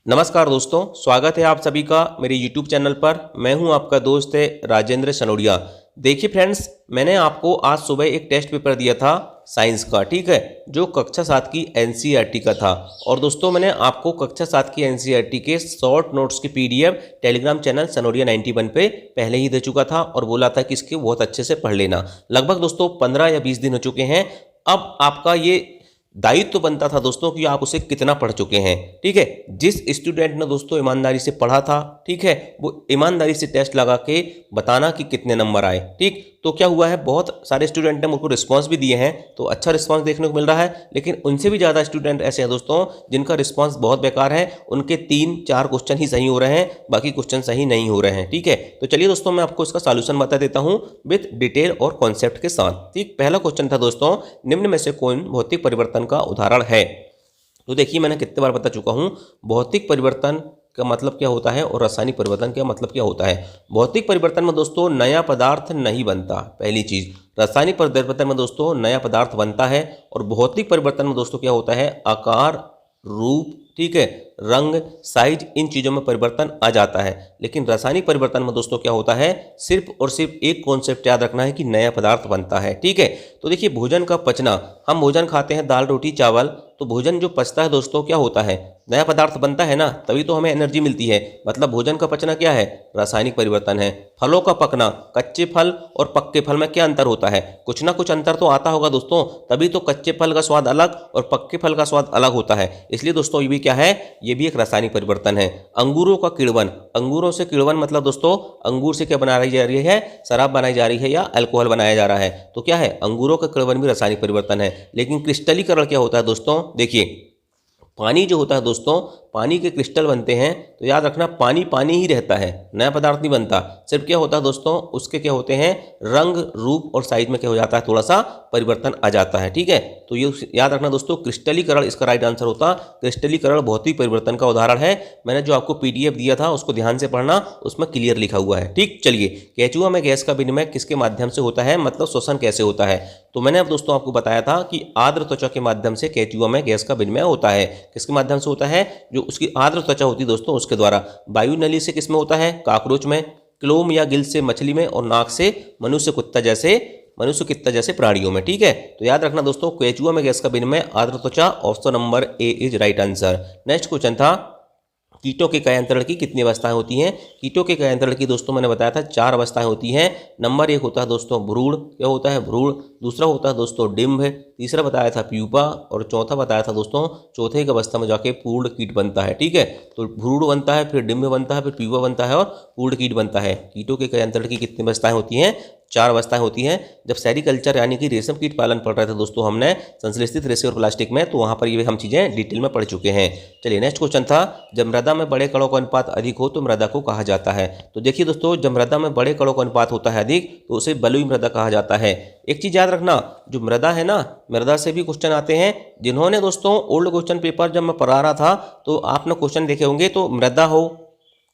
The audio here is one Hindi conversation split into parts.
नमस्कार दोस्तों, स्वागत है आप सभी का मेरे YouTube चैनल पर। मैं हूं आपका दोस्त है राजेंद्र सनोडिया। देखिए फ्रेंड्स, मैंने आपको आज सुबह एक टेस्ट पेपर दिया था साइंस का, ठीक है, जो कक्षा 7 की एनसीईआरटी का था। और दोस्तों मैंने आपको कक्षा 7 की एनसीईआरटी के शॉर्ट नोट्स की पीडीएफ टेलीग्राम चैनल सनोडिया 91 पे पहले ही दे चुका था और बोला था कि इसके बहुत अच्छे से पढ़ लेना। लगभग दोस्तों 15 या 20 दिन हो चुके हैं। अब आपका ये दायित्व तो बनता था दोस्तों कि आप उसे कितना पढ़ चुके हैं, ठीक है। जिस स्टूडेंट ने दोस्तों ईमानदारी से पढ़ा था, ठीक है, वो ईमानदारी से टेस्ट लगा के बताना कि कितने नंबर आए, ठीक। तो क्या हुआ है, बहुत सारे स्टूडेंट ने मुझको रिस्पांस भी दिए हैं, तो अच्छा रिस्पांस देखने को मिल रहा है। लेकिन उनसे भी ज़्यादा स्टूडेंट ऐसे हैं दोस्तों जिनका रिस्पांस बहुत बेकार है। उनके 3-4 क्वेश्चन ही सही हो रहे हैं, बाकी क्वेश्चन सही नहीं हो रहे हैं, ठीक है। तो चलिए दोस्तों मैं आपको इसका सॉल्यूशन बता देता हूँ विद डिटेल और कॉन्सेप्ट के साथ, ठीक। पहला क्वेश्चन था दोस्तों, निम्न में से कौन भौतिक परिवर्तन का उदाहरण है। तो देखिए मैंने कितने बार बता चुका हूँ भौतिक परिवर्तन का मतलब क्या होता है और रासायनिक परिवर्तन का मतलब क्या होता है। भौतिक परिवर्तन में दोस्तों नया पदार्थ नहीं बनता, पहली चीज। रासायनिक परिवर्तन में दोस्तों नया पदार्थ बनता है। और भौतिक परिवर्तन में दोस्तों क्या होता है, आकार, रूप, ठीक है, रंग, साइज, इन चीज़ों में परिवर्तन आ जाता है। लेकिन रासायनिक परिवर्तन में दोस्तों क्या होता है, सिर्फ और सिर्फ एक कॉन्सेप्ट याद रखना है कि नया पदार्थ बनता है, ठीक है। तो देखिए भोजन का पचना, हम भोजन खाते हैं दाल रोटी चावल, तो भोजन जो पचता है दोस्तों क्या होता है, नया पदार्थ बनता है ना, तभी तो हमें एनर्जी मिलती है। मतलब भोजन का पचना क्या है, रासायनिक परिवर्तन है। फलों का पकना, कच्चे फल और पक्के फल में क्या अंतर होता है, कुछ ना कुछ अंतर तो आता होगा दोस्तों, तभी तो कच्चे फल का स्वाद अलग और पक्के फल का स्वाद अलग होता है। इसलिए दोस्तों ये भी क्या है, ये भी एक रासायनिक परिवर्तन है। अंगूरों का किण्वन, अंगूरों से किण्वन मतलब दोस्तों अंगूर से क्या बनाई जा रही है, शराब बनाई जा रही है या अल्कोहल बनाया जा रहा है। तो क्या है, अंगूरों का किण्वन भी रासायनिक परिवर्तन है। लेकिन क्रिस्टलीकरण क्या होता है दोस्तों, देखिए पानी जो होता है दोस्तों, पानी के क्रिस्टल बनते हैं, तो याद रखना पानी पानी ही रहता है, नया पदार्थ नहीं बनता। सिर्फ क्या होता है दोस्तों, उसके क्या होते हैं, रंग, रूप और साइज में क्या हो जाता है, थोड़ा सा परिवर्तन आ जाता है, ठीक है। तो ये याद रखना दोस्तों, क्रिस्टलीकरण इसका राइट आंसर होता। क्रिस्टलीकरण भौतिक परिवर्तन का उदाहरण है। मैंने जो आपको पीडीएफ दिया था उसको ध्यान से पढ़ना, उसमें क्लियर लिखा हुआ है, ठीक। चलिए, केचुआ में गैस का विनिमय किसके माध्यम से होता है, मतलब श्वसन कैसे होता है। तो मैंने अब दोस्तों आपको बताया था कि आर्द्र त्वचा के माध्यम से केचुआ में गैस का विनिमय होता है। किसके माध्यम से होता है, जो उसकी आर्द्र त्वचा होती है दोस्तों उसके द्वारा। वायु नली से किसमें होता है, काकरोच में, क्लोम या गिल से मछली में, और नाक से मनुष्य कित्ता जैसे प्राणियों में, ठीक है। तो याद रखना दोस्तों, केचुआ में गैस का विनिमय आर्द्र त्वचा, option number A is right answer. Next question था, कीटों के कायांतरण की कितनी अवस्थाएं होती हैं। कीटों के कायांतरण की दोस्तों मैंने बताया था 4 अवस्थाएं होती हैं। नंबर 1 होता है दोस्तों भ्रूण, क्या होता है भ्रूण। दूसरा होता है दोस्तों डिंभ। तीसरा बताया था प्यूपा। और चौथा बताया था दोस्तों, चौथे की अवस्था में जाके पूर्ण कीट बनता है, ठीक है। तो भ्रूण बनता है, फिर डिंभ बनता है, फिर प्यूपा बनता है और पूर्ण कीट बनता है। कीटों के कायांतरण की कितनी अवस्थाएं होती हैं, 4 अवस्थाएं होती हैं। जब सेरीकल्चर यानी कि रेशम कीट पालन पढ़ रहे थे दोस्तों हमने संश्लेषित रेशे और प्लास्टिक में, तो वहां पर ये हम चीजें डिटेल में पढ़ चुके हैं। चलिए नेक्स्ट क्वेश्चन था, जब मृदा में बड़े कणों का अनुपात अधिक हो तो मृदा को कहा जाता है। तो देखिए दोस्तों, जब मृदा में बड़े कणों का अनुपात होता है अधिक, तो उसे बलुई मृदा कहा जाता है। एक चीज याद रखना, जो मृदा है ना, मृदा से भी क्वेश्चन आते हैं। जिन्होंने दोस्तों ओल्ड क्वेश्चन पेपर जब मैं पढ़ा रहा था, तो आपने क्वेश्चन देखे होंगे, तो मृदा हो,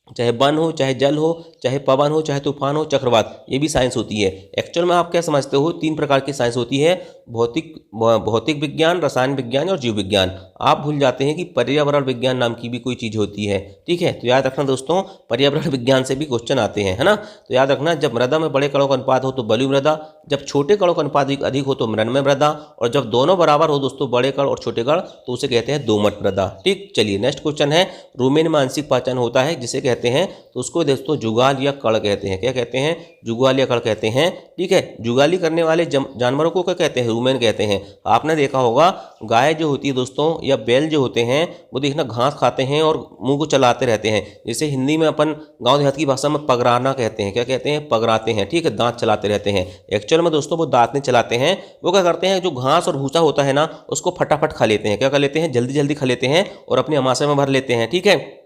चाहे वन हो, चाहे जल हो, चाहे पवन हो, चाहे तूफान हो, चक्रवात, ये भी साइंस होती है। एक्चुअल में आप क्या समझते हो, 3 प्रकार की साइंस होती है, भौतिक विज्ञान, रसायन विज्ञान और जीव विज्ञान। आप भूल जाते हैं कि पर्यावरण विज्ञान नाम की भी कोई चीज़ होती है, ठीक है। तो याद रखना दोस्तों, पर्यावरण विज्ञान से भी क्वेश्चन आते हैं, है ना। तो याद रखना, जब मृदा में बड़े कणों का अनुपात हो तो बलुई मृदा, जब छोटे कणों का अनुपात अधिक हो तो मृण्मय मृदा, और जब दोनों बराबर हो दोस्तों, बड़े कण और छोटे कण, तो उसे कहते हैं दोमट मृदा, ठीक। चलिए नेक्स्ट क्वेश्चन है, रूमेन में आंशिक पाचन होता है जिसे कहते हैं, तो उसको दोस्तों जुगाल या कण कहते हैं। क्या कहते हैं, जुगाल या कण कहते हैं, ठीक है। जुगाली करने वाले जानवरों को क्या कहते हैं, रूमेन कहते हैं। आपने देखा होगा गाय जो होती है दोस्तों या बैल जो होते हैं, वो देखना घास खाते हैं और मुंह को चलाते रहते हैं, जिसे हिंदी में अपन गांव देहात की भाषा में पगराना कहते हैं। क्या कहते हैं, पगराते हैं, ठीक है, दांत चलाते रहते हैं। एक्चुअल में दोस्तों वो दांत नहीं चलाते हैं, वो क्या करते हैं, जो घास और भूसा होता है ना, उसको फटाफट खा लेते हैं। क्या कर लेते हैं, जल्दी जल्दी खा लेते हैं और अपने अमाशय में भर लेते हैं, ठीक है।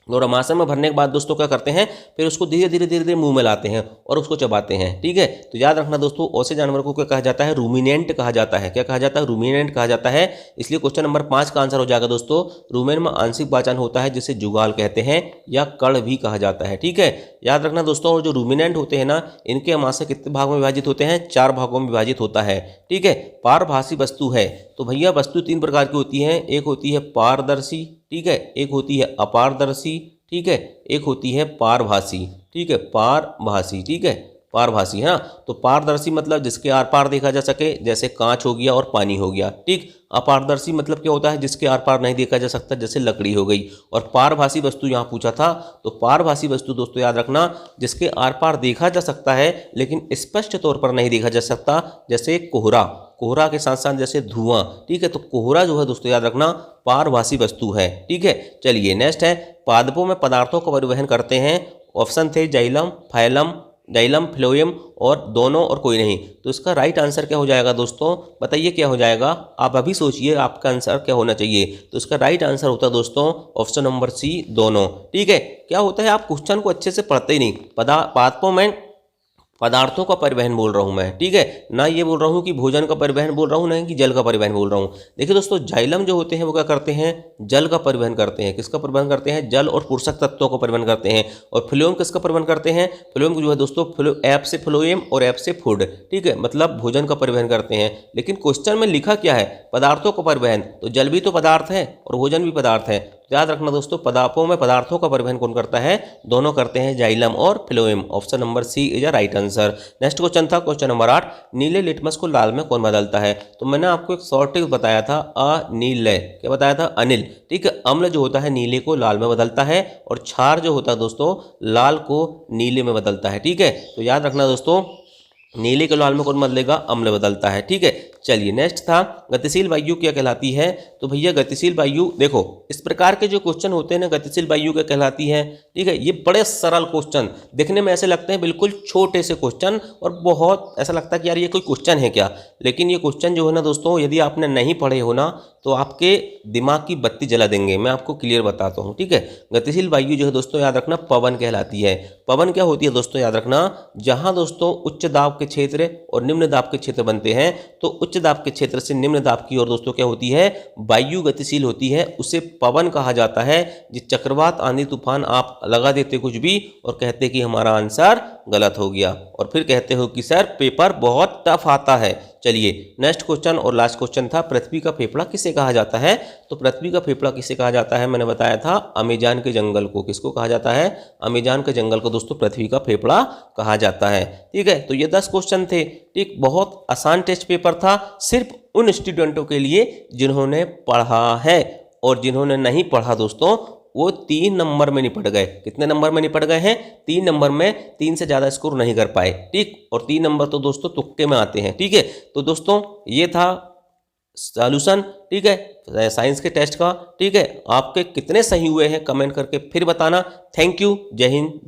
और अमाशय में भरने के बाद दोस्तों क्या करते हैं, फिर उसको धीरे धीरे मुंह में लाते हैं और उसको चबाते हैं, ठीक है। तो याद रखना दोस्तों, ऐसे जानवर को क्या कहा जाता है, रूमिनेंट कहा जाता है। क्या कहा जाता है, रूमिनेंट कहा जाता है। इसलिए क्वेश्चन नंबर 5 का आंसर हो जाएगा दोस्तों, रूमेन में आंशिक पाचन होता है जिसे जुगाल कहते हैं या कण भी कहा जाता है, ठीक है। याद रखना दोस्तों, और जो रूमिनेंट होते हैं ना, इनके अमाशय कितने भागों में विभाजित होते हैं, 4 भागों में विभाजित होता है, ठीक है। पारभासी वस्तु है, तो भैया वस्तु 3 प्रकार की होती है। एक होती है पारदर्शी, ठीक है, एक होती है अपारदर्शी, ठीक है, एक होती है पारभासी, ठीक है, पारभासी, ठीक है, पारभासी है ना। तो पारदर्शी मतलब जिसके आर पार देखा जा सके, जैसे कांच हो गया और पानी हो गया, ठीक। अपारदर्शी मतलब क्या होता है, जिसके आर पार नहीं देखा जा सकता, जैसे लकड़ी हो गई। और पारभासी वस्तु यहाँ पूछा था, तो पारभासी वस्तु दोस्तों याद रखना, जिसके आर पार देखा जा सकता है लेकिन स्पष्ट तौर पर नहीं देखा जा सकता, जैसे कोहरा, कोहरा के साथ साथ जैसे धुआं, ठीक है। तो कोहरा जो है दोस्तों याद रखना पारभासी वस्तु है, ठीक है। चलिए नेक्स्ट है, पादपों में पदार्थों का परिवहन करते हैं। ऑप्शन थे जाइलम, फाइलम, जाइलम, फ्लोएम और दोनों और कोई नहीं। तो इसका राइट आंसर क्या हो जाएगा दोस्तों, बताइए क्या हो जाएगा, आप अभी सोचिए आपका आंसर क्या होना चाहिए। तो इसका राइट आंसर होता है दोस्तों ऑप्शन नंबर सी, दोनों, ठीक है। क्या होता है, आप क्वेश्चन को अच्छे से पढ़ते ही नहीं। पादपों में पदार्थों का परिवहन बोल रहा हूं मैं, ठीक है, ना ये बोल रहा हूं कि भोजन का परिवहन बोल रहा हूं, ना कि जल का परिवहन बोल रहा हूं। देखिए दोस्तों, जाइलम जो होते हैं वो क्या करते हैं, जल का परिवहन करते हैं। किसका परिवहन करते हैं, जल और पोषक तत्वों का परिवहन करते हैं। और फ्लोएम किसका परिवहन करते हैं, फ्लोएम जो है दोस्तों ऐप से फ्लोएम और ऐप से फूड, ठीक है, मतलब भोजन का परिवहन करते हैं। लेकिन क्वेश्चन में लिखा क्या है, पदार्थों का परिवहन, तो जल भी तो पदार्थ है और भोजन भी पदार्थ है। याद रखना दोस्तों, पदार्थों में पदार्थों का परिवहन कौन करता है, दोनों करते हैं, जाइलम और phloem. Option number c is a right answer. Next question था क्वेश्चन नंबर 8, नीले लिटमस को लाल में कौन बदलता है। तो मैंने आपको एक शॉर्ट ट्रिक बताया था, अनिल, क्या बताया था, अनिल, ठीक है। अम्ल जो होता है नीले को लाल में बदलता है और क्षार जो होता है दोस्तों लाल को नीले में बदलता है, ठीक है। तो याद रखना दोस्तों, नीले के लाल में कौन बदलेगा, अम्ल बदलता है, ठीक है। चलिए नेक्स्ट था, गतिशील वायु क्या कहलाती है। तो भैया गतिशील वायु, देखो इस प्रकार के जो क्वेश्चन होते हैं ना, गतिशील वायु क्या कहलाती है, ठीक है। ये बड़े सरल क्वेश्चन दिखने में ऐसे लगते हैं, बिल्कुल छोटे से क्वेश्चन, और बहुत ऐसा लगता है कि यार ये कोई क्वेश्चन है क्या। लेकिन ये क्वेश्चन जो है ना दोस्तों, यदि आपने नहीं पढ़े हो ना, तो आपके दिमाग की बत्ती जला देंगे। मैं आपको क्लियर बताता हूँ, ठीक है। गतिशील वायु जो है दोस्तों याद रखना पवन कहलाती है। पवन क्या होती है दोस्तों, याद रखना, जहां दोस्तों उच्च दाब के क्षेत्र और निम्न दाब के क्षेत्र बनते हैं, तो उच्च दाब के क्षेत्र से निम्न दाब की ओर दोस्तों क्या होती है, वायु गतिशील होती है, उसे पवन कहा जाता है। जिस चक्रवात, आंधी, तूफान आप लगा देते कुछ भी और कहते कि हमारा आंसर गलत हो गया, और फिर कहते हो कि सर पेपर बहुत टफ आता है। चलिए नेक्स्ट क्वेश्चन और लास्ट क्वेश्चन था, पृथ्वी का फेफड़ा किसे कहा जाता है। तो पृथ्वी का फेफड़ा किसे कहा जाता है, मैंने बताया था अमेजान के जंगल को। किसको कहा जाता है, अमेजान के जंगल को दोस्तों पृथ्वी का फेफड़ा कहा जाता है, ठीक है। तो ये 10 क्वेश्चन थे, ठीक, बहुत आसान टेस्ट पेपर था, सिर्फ उन स्टूडेंटों के लिए जिन्होंने पढ़ा है, और जिन्होंने नहीं पढ़ा दोस्तों वो 3 नंबर में निपट गए। कितने नंबर में निपट गए हैं, 3 नंबर में, 3 से ज़्यादा स्कोर नहीं कर पाए, ठीक। और 3 नंबर तो दोस्तों तुक्के में आते हैं, ठीक है। तो दोस्तों ये था सॉल्यूशन, ठीक है, साइंस के टेस्ट का, ठीक है। आपके कितने सही हुए हैं कमेंट करके फिर बताना। थैंक यू, जय हिंद।